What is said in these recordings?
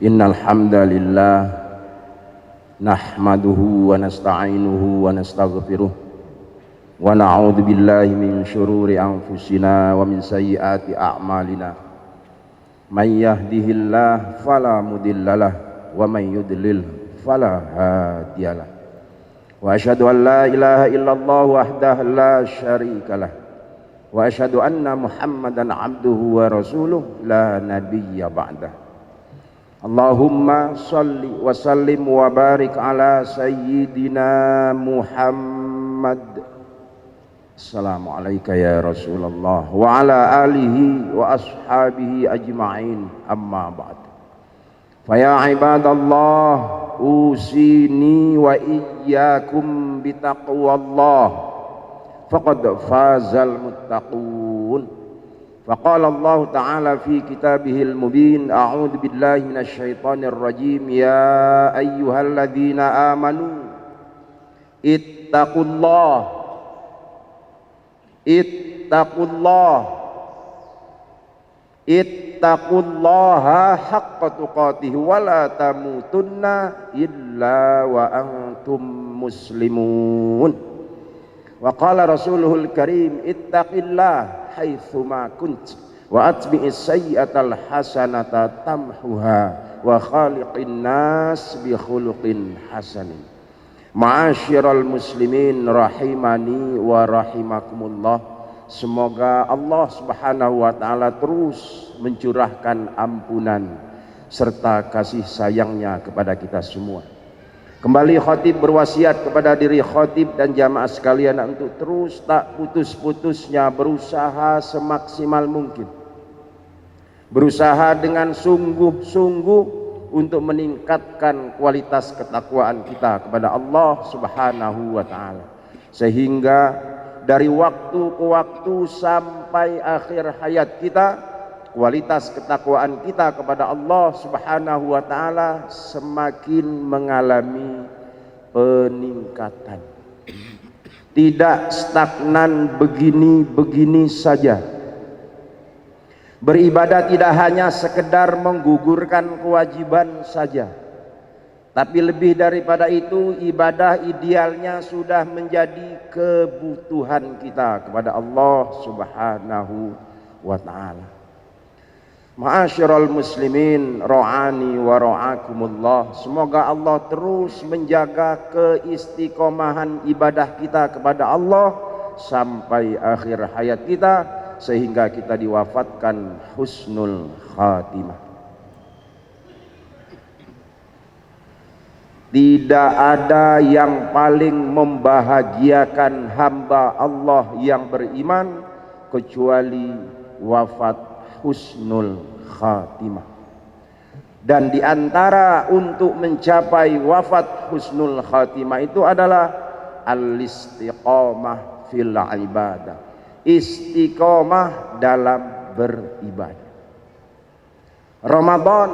Innal hamdalillah nahmaduhu wa nasta'inuhu wa nastaghfiruh wa na'udzu billahi min syururi anfusina wa min sayyiati a'malina. May yahdihillahu fala mudhillalah wa may yudlil fala hadiyalah. Wa asyhadu an la ilaha illallah wahdahu la syarikalah wa asyhadu anna Muhammadan abduhu wa rasuluh la nabiyya ba'dah. Allahumma salli wa sallim wa barik ala sayyidina Muhammad. Assalamualaikum ya Rasulullah wa ala alihi wa ashabihi ajma'in, amma ba'd. Faya ibadallah, usini wa iyyakum bitaqwallah faqad fazal muttaqun. Faqala Allah Ta'ala fi kitabihil mubin, a'udzu billahi minasyaitonir rajim, ya ayyuhalladzina amanu ittaqullah ittaqullaha haqqa tuqatih wa la tamutunna illa wa antum muslimun. Wa qala rasuluhul karim, ittaqillah haitsuma kunt wa atbi'is sayyi'atal hasanata tamhuha wa khaliqin nas bi khuluqin hasanin. Ma'asyiral muslimin rahimani wa rahimakumullah. Semoga Allah Subhanahu wa taala terus mencurahkan ampunan serta kasih sayangnya kepada kita semua. Kembali khatib berwasiat kepada diri khatib dan jamaah sekalian untuk terus tak putus-putusnya berusaha semaksimal mungkin, berusaha dengan sungguh-sungguh untuk meningkatkan kualitas ketakwaan kita kepada Allah Subhanahu wa taala, sehingga dari waktu ke waktu sampai akhir hayat kita kualitas ketakwaan kita kepada Allah Subhanahu wa taala semakin mengalami peningkatan. Tidak stagnan begini-begini saja. Beribadah tidak hanya sekedar menggugurkan kewajiban saja, tapi lebih daripada itu, ibadah idealnya sudah menjadi kebutuhan kita kepada Allah Subhanahu wa taala. Ma'asyiral muslimin ra'ani wa ra'akumullah. Semoga Allah terus menjaga keistiqomahan ibadah kita kepada Allah sampai akhir hayat kita, sehingga kita diwafatkan husnul khatimah. Tidak ada yang paling membahagiakan hamba Allah yang beriman kecuali wafat husnul khatimah. Dan diantara untuk mencapai wafat husnul khatimah itu adalah al-istiqamah fil ibadah, istiqamah dalam beribadah. Ramadan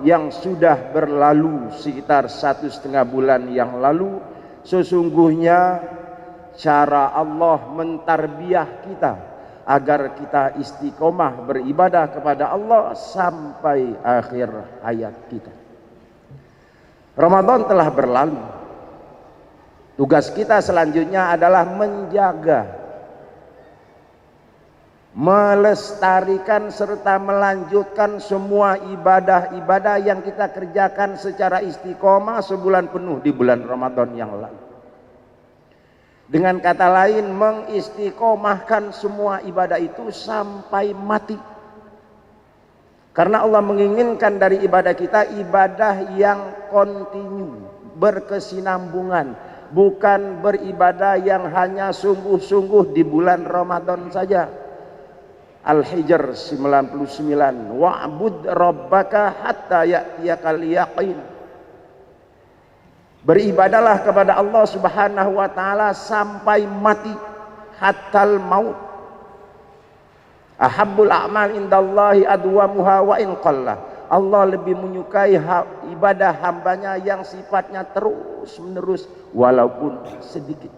yang sudah berlalu sekitar 1,5 bulan yang lalu, sesungguhnya cara Allah mentarbiah kita agar kita istiqomah beribadah kepada Allah sampai akhir hayat kita. Ramadan telah berlalu. Tugas kita selanjutnya adalah menjaga, melestarikan serta melanjutkan semua ibadah-ibadah yang kita kerjakan secara istiqomah sebulan penuh di bulan Ramadan yang lalu. Dengan kata lain, mengistiqomahkan semua ibadah itu sampai mati. Karena Allah menginginkan dari ibadah kita ibadah yang kontinu, berkesinambungan, bukan beribadah yang hanya sungguh-sungguh di bulan Ramadan saja. Al-Hijr 99, wa'bud rabbaka hatta ya'tiyakal yaqin. Beribadalah kepada Allah Subhanahu wa taala sampai mati, hatal maut. Ahabbul a'mal indallahi adwamuha wa in qalla. Allah lebih menyukai ibadah hambanya yang sifatnya terus menerus walaupun sedikit.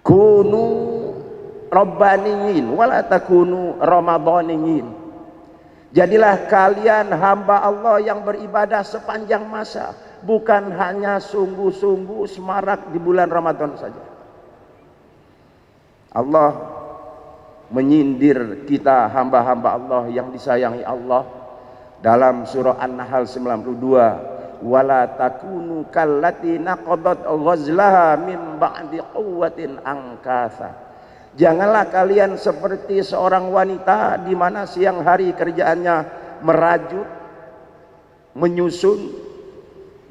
Kunu rabbaniyin wala takunu ramadhaniyin. Jadilah kalian hamba Allah yang beribadah sepanjang masa, bukan hanya sungguh-sungguh semarak di bulan Ramadan saja. Allah menyindir kita hamba-hamba Allah yang disayangi Allah dalam surah An-Nahl 92, wala takunu kallati naqadat ghazlaha min ba'di quwwatin angkasa. Janganlah kalian seperti seorang wanita di mana siang hari kerjaannya merajut, menyusun,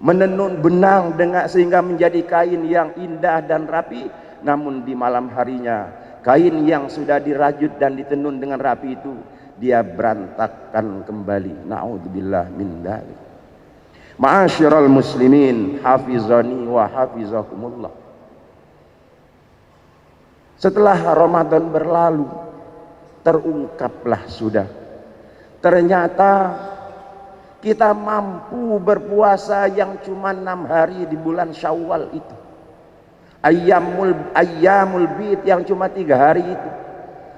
menenun benang sehingga menjadi kain yang indah dan rapi, namun di malam harinya kain yang sudah dirajut dan ditenun dengan rapi itu dia berantakan kembali. Na'udzubillah min dzalik. Ma'asyiral muslimin, hafizani wa hafizakumullah. Setelah Ramadan berlalu, terungkaplah sudah, ternyata kita mampu berpuasa yang cuma 6 hari di bulan Syawal itu, ayyamul bid yang cuma 3 hari itu,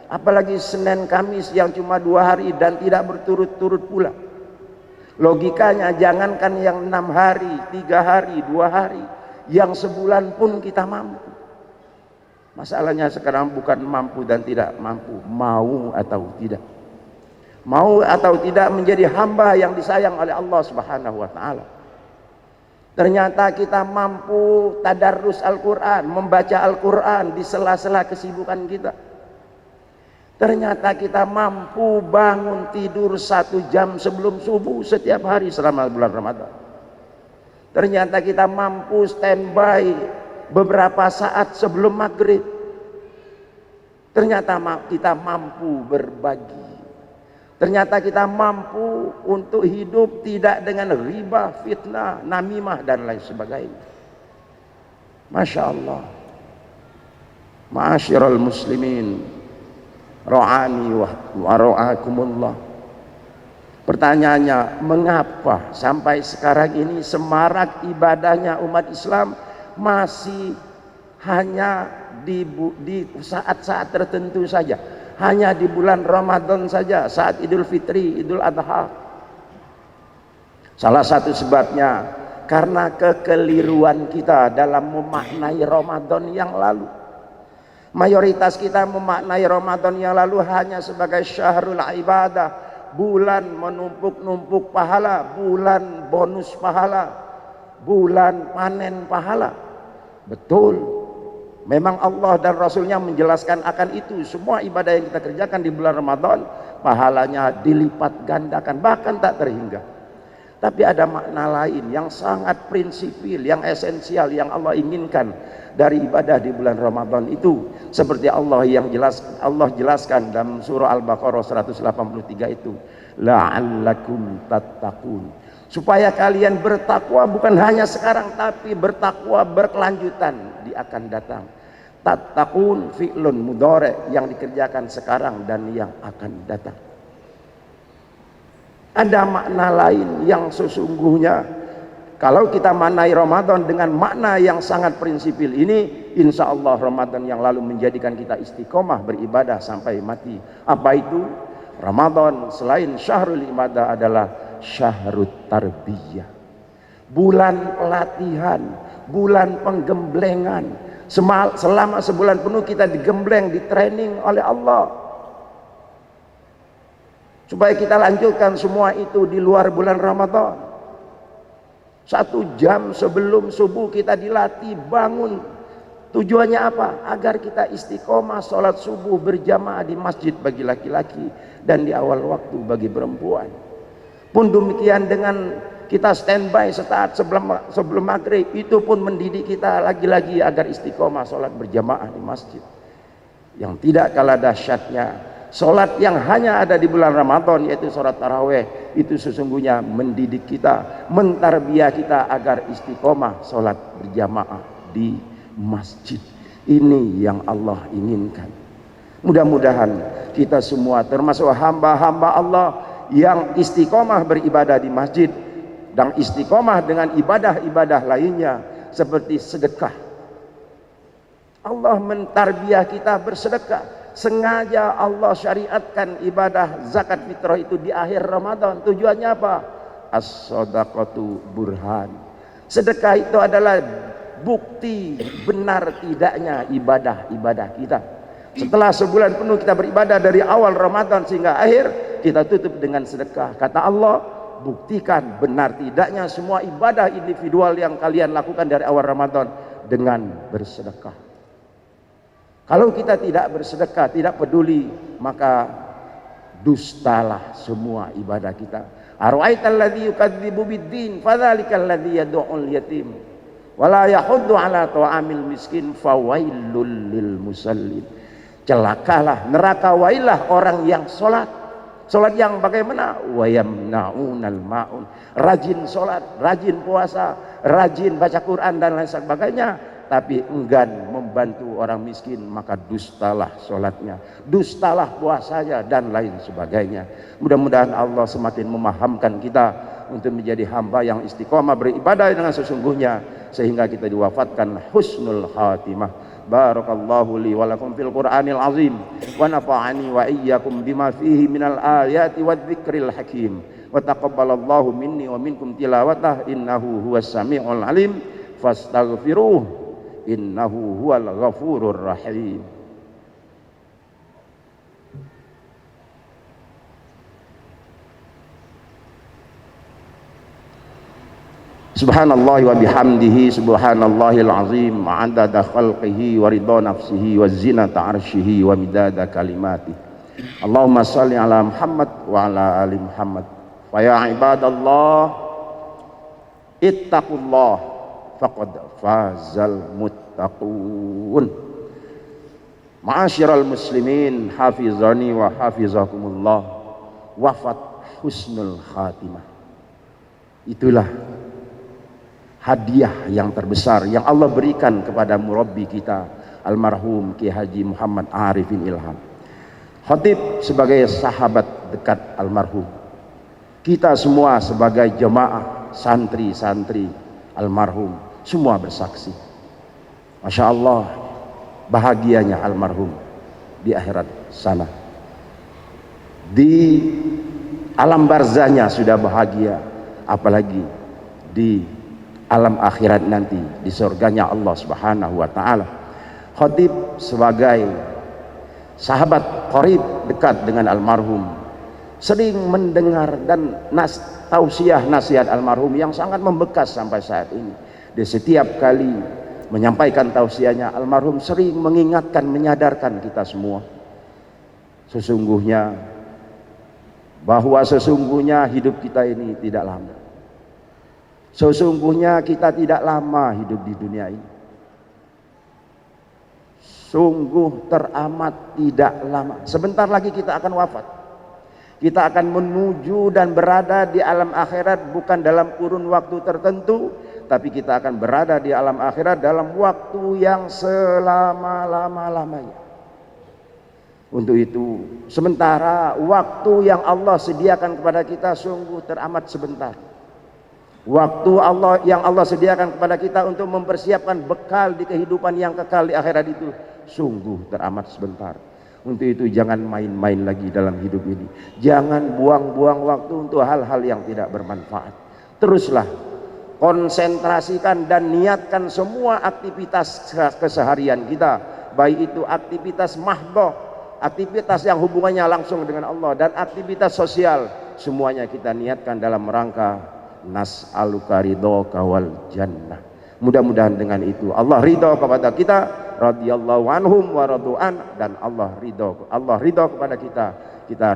apalagi Senin Kamis yang cuma 2 hari dan tidak berturut-turut pula. Logikanya jangankan yang 6 hari, 3 hari, 2 hari, yang sebulan pun kita mampu. Masalahnya sekarang bukan mampu dan tidak mampu, mau atau tidak. Mau atau tidak menjadi hamba yang disayang oleh Allah Subhanahu wa taala. Ternyata kita mampu tadarrus Al-Qur'an, membaca Al-Qur'an di sela-sela kesibukan kita. Ternyata kita mampu bangun tidur 1 jam sebelum subuh setiap hari selama bulan Ramadan. Ternyata kita mampu standby beberapa saat sebelum maghrib. Ternyata kita mampu berbagi. Ternyata kita mampu untuk hidup tidak dengan riba, fitnah, namimah dan lain sebagainya. Masya Allah. Ma'asyiral muslimin, ra'ani wa ra'akumullah. Pertanyaannya, mengapa sampai sekarang ini semarak ibadahnya umat Islam masih hanya di saat-saat tertentu saja, hanya di bulan Ramadan saja, saat Idul Fitri, Idul Adha? Salah satu sebabnya karena kekeliruan kita dalam memaknai Ramadan yang lalu. Mayoritas kita memaknai Ramadan yang lalu hanya sebagai syahrul ibadah, bulan menumpuk-numpuk pahala, bulan bonus pahala, bulan panen pahala. Betul, memang Allah dan Rasulnya menjelaskan akan itu. Semua ibadah yang kita kerjakan di bulan Ramadan pahalanya dilipat gandakan, bahkan tak terhingga. Tapi ada makna lain yang sangat prinsipil, yang esensial, yang Allah inginkan dari ibadah di bulan Ramadan itu. Seperti Allah jelaskan dalam surah Al-Baqarah 183 itu, la'allakum tattaqun, supaya kalian bertakwa bukan hanya sekarang tapi bertakwa berkelanjutan di akan datang. Tattaqun fi'lun mudhari yang dikerjakan sekarang dan yang akan datang. Ada makna lain yang sesungguhnya kalau kita maknai Ramadan dengan makna yang sangat prinsipil ini, insya Allah Ramadan yang lalu menjadikan kita istiqomah beribadah sampai mati. Apa itu? Ramadan selain syahrul ibadah adalah syahrut tarbiyah, bulan pelatihan, bulan penggemblengan. Selama sebulan penuh kita digembleng, di training oleh Allah supaya kita lanjutkan semua itu di luar bulan Ramadan. 1 jam sebelum subuh kita dilatih bangun. Tujuannya apa? Agar kita istiqomah sholat subuh berjamaah di masjid bagi laki-laki dan di awal waktu bagi perempuan. Pun demikian dengan kita standby sesaat sebelum maghrib, itu pun mendidik kita lagi-lagi agar istiqomah sholat berjamaah di masjid. Yang tidak kalah dahsyatnya, sholat yang hanya ada di bulan Ramadan, yaitu sholat taraweh, itu sesungguhnya mendidik kita, mentarbiyah kita agar istiqomah sholat berjamaah di masjid. Ini yang Allah inginkan. Mudah-mudahan kita semua termasuk hamba-hamba Allah yang istiqomah beribadah di masjid dan istiqomah dengan ibadah-ibadah lainnya seperti sedekah. Allah mentarbiyah kita bersedekah. Sengaja Allah syariatkan ibadah zakat fitrah itu di akhir Ramadan. Tujuannya apa? As-shadaqatu burhan. Sedekah itu adalah bukti benar tidaknya ibadah-ibadah kita. Setelah sebulan penuh kita beribadah dari awal Ramadan sehingga akhir, kita tutup dengan sedekah. Kata Allah, buktikan benar tidaknya semua ibadah individual yang kalian lakukan dari awal Ramadan dengan bersedekah. Kalau kita tidak bersedekah, tidak peduli, maka dustalah semua ibadah kita. Ara'aital ladzi yukadzibu biddin fadzalikal ladzi yad'ul yatim wa la yahuddu 'ala ta'amil miskin fawailul lil musallin. Celakalah, neraka wailah orang yang salat. Salat yang bagaimana? Wa yamna'unal ma'un. Rajin salat, rajin puasa, rajin baca Quran dan lain sebagainya, tapi enggan membantu orang miskin, maka dustalah sholatnya, dustalah puasanya dan lain sebagainya. Mudah-mudahan Allah semakin memahamkan kita untuk menjadi hamba yang istiqomah beribadah dengan sesungguhnya, sehingga kita diwafatkan husnul khatimah. Barakallahu li wa lakum fil Qur'anil azim wa nafa'ani wa iyyakum bima fihi minal ayati wadh-dhikril hakim wa taqabbalallahu minni wa minkum tilawatah innahu huwas samiul alim fastaghfiruh innahu huwal ghafurur rahim. Subhanallah wa bihamdihi subhanallahil azim adada khalqihi wa ridha nafsihi wa zinata arshihi wa midada kalimatihi. Allahumma shalli ala Muhammad wa ala ali Muhammad. Fa ya ibadallah ittaqullah faqad fazal muttaqun. Ma'asyiral muslimin hafizani wa hafizakumullah. Wafat husnul khatimah. Itulah hadiah yang terbesar yang Allah berikan kepada murabbi kita almarhum Ki Haji Muhammad Arifin Ilham. Khatib sebagai sahabat dekat almarhum. Kita semua sebagai jemaah santri-santri almarhum semua bersaksi. Masya Allah, bahagianya almarhum di akhirat sana. Di alam barzahnya sudah bahagia, apalagi di alam akhirat nanti di surganya Allah Subhanahu wa taala. Khatib sebagai sahabat qarib dekat dengan almarhum sering mendengar dan tausiah nasihat almarhum yang sangat membekas sampai saat ini. Di setiap kali menyampaikan tausiahnya, almarhum sering mengingatkan, menyadarkan kita semua bahwa sesungguhnya hidup kita ini tidak lama. Sesungguhnya kita tidak lama hidup di dunia ini. Sungguh teramat tidak lama. Sebentar lagi kita akan wafat. Kita akan menuju dan berada di alam akhirat bukan dalam kurun waktu tertentu, tapi kita akan berada di alam akhirat dalam waktu yang selama-lama-lamanya. Untuk itu, sementara waktu yang Allah sediakan kepada kita sungguh teramat sebentar. Waktu yang Allah sediakan kepada kita untuk mempersiapkan bekal di kehidupan yang kekal di akhirat itu sungguh teramat sebentar. Untuk itu jangan main-main lagi dalam hidup ini. Jangan buang-buang waktu untuk hal-hal yang tidak bermanfaat. Teruslah konsentrasikan dan niatkan semua aktivitas keseharian kita, baik itu aktivitas mahdhah, aktivitas yang hubungannya langsung dengan Allah, dan aktivitas sosial, semuanya kita niatkan dalam rangka nas'aluka ridhoka wal jannah. Mudah-mudahan dengan itu Allah ridho kepada kita, radhiyallahu anhum wa radu'an, dan Allah ridho kepada kita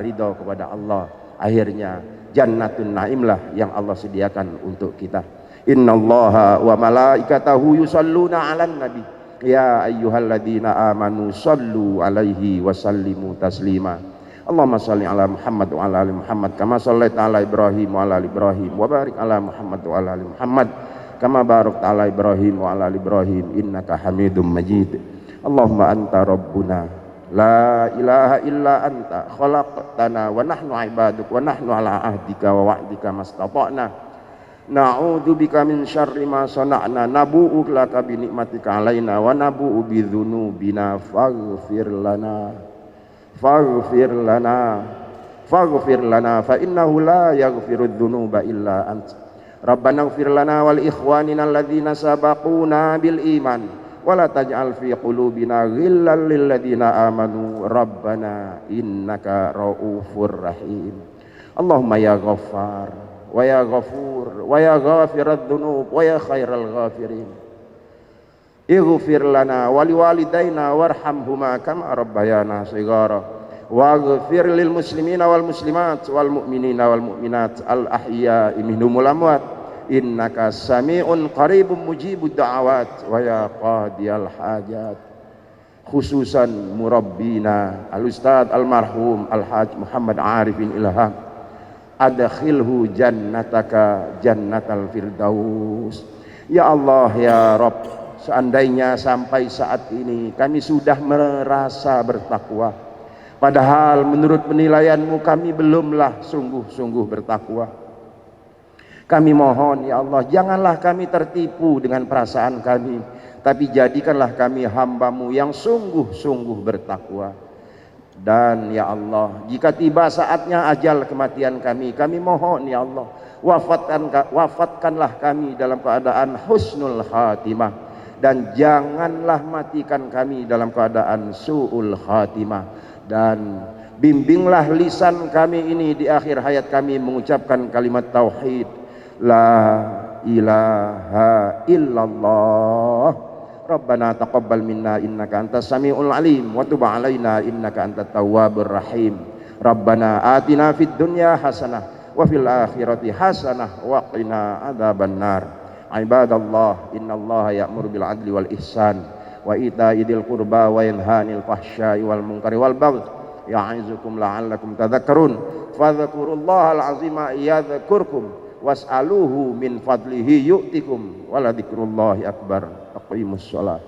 ridho kepada Allah. Akhirnya jannatun naim lah yang Allah sediakan untuk kita. Innallaha wa malaikatahu yusalluna 'alan nabi ya ayyuhalladzina amanu sallu 'alaihi wa sallimu taslima. Allahumma shalli ala Muhammad wa ala ali Muhammad kama shallaita ala Ibrahim wa ala ali Ibrahim wa barik ala Muhammad wa ala ali Muhammad kama barakta ala Ibrahim wa ala ali Ibrahim innaka Hamidum Majid. Allahumma anta rabbuna la ilaha illa anta khalaqtana wa nahnu ibaduk wa nahnu ala ahdika wa wa'dika mastata'na na'udzubika min syarri ma sana'na nabu'u laka bi ni'matika alaina wa nabu'u bi dzunubina faghfir lana faghfir lana fa innahu la yaghfirudz dzunuba illa ant. Rabbana ighfir lana wal ikhwanina alladzina sabaquna bil iman wa la taj'al fi qulubina ghillan lil ladzina amanu rabbana innaka raufur rahim. Allahumma ya ghaffar wa ya ghafur wa ya ghafiradz dzunub wa ya khairal ghafirin, ighfir lana wa liwalidayna warhamhuma kama rabbayana shighara waghfir lil muslimina wal muslimat wal mu'minina wal mu'minat al ahya'i minhum wal amwat innaka sami'un qaribun mujibud da'awat wa ya qadiyal hajat. Khususan murabbina al ustad al marhum al haj Muhammad Arifin Ilham, adkhilhu jannataka jannatal firdaus. Ya Allah ya Rabb, seandainya sampai saat ini kami sudah merasa bertakwa, padahal menurut penilaianmu kami belumlah sungguh-sungguh bertakwa. Kami mohon ya Allah, janganlah kami tertipu dengan perasaan kami, tapi jadikanlah kami hambamu yang sungguh-sungguh bertakwa. Dan ya Allah, jika tiba saatnya ajal kematian kami mohon ya Allah, wafatkanlah kami dalam keadaan husnul khatimah, dan janganlah matikan kami dalam keadaan su'ul khatimah. Dan bimbinglah lisan kami ini di akhir hayat kami mengucapkan kalimat tauhid la ilaha illallah. Rabbana taqabbal minna innaka antas samiul alim wa tub alaina innaka antat tawwabur rahim. Rabbana atina fid dunya hasanah wa fil akhirati hasanah wa qina adzabannar. Ibadallah, innallaha ya'muru bil adli wal ihsan wa ita'i dzil qurba wa yanha 'anil fahsya'i wal munkari wal baghi ya'izukum la'allakum tadhakkarun. Fadhkurullahal 'azima yadhkurkum was'aluhu min fadlihi yu'tikum wa la dzikrullahi akbar. Aqimus shalah.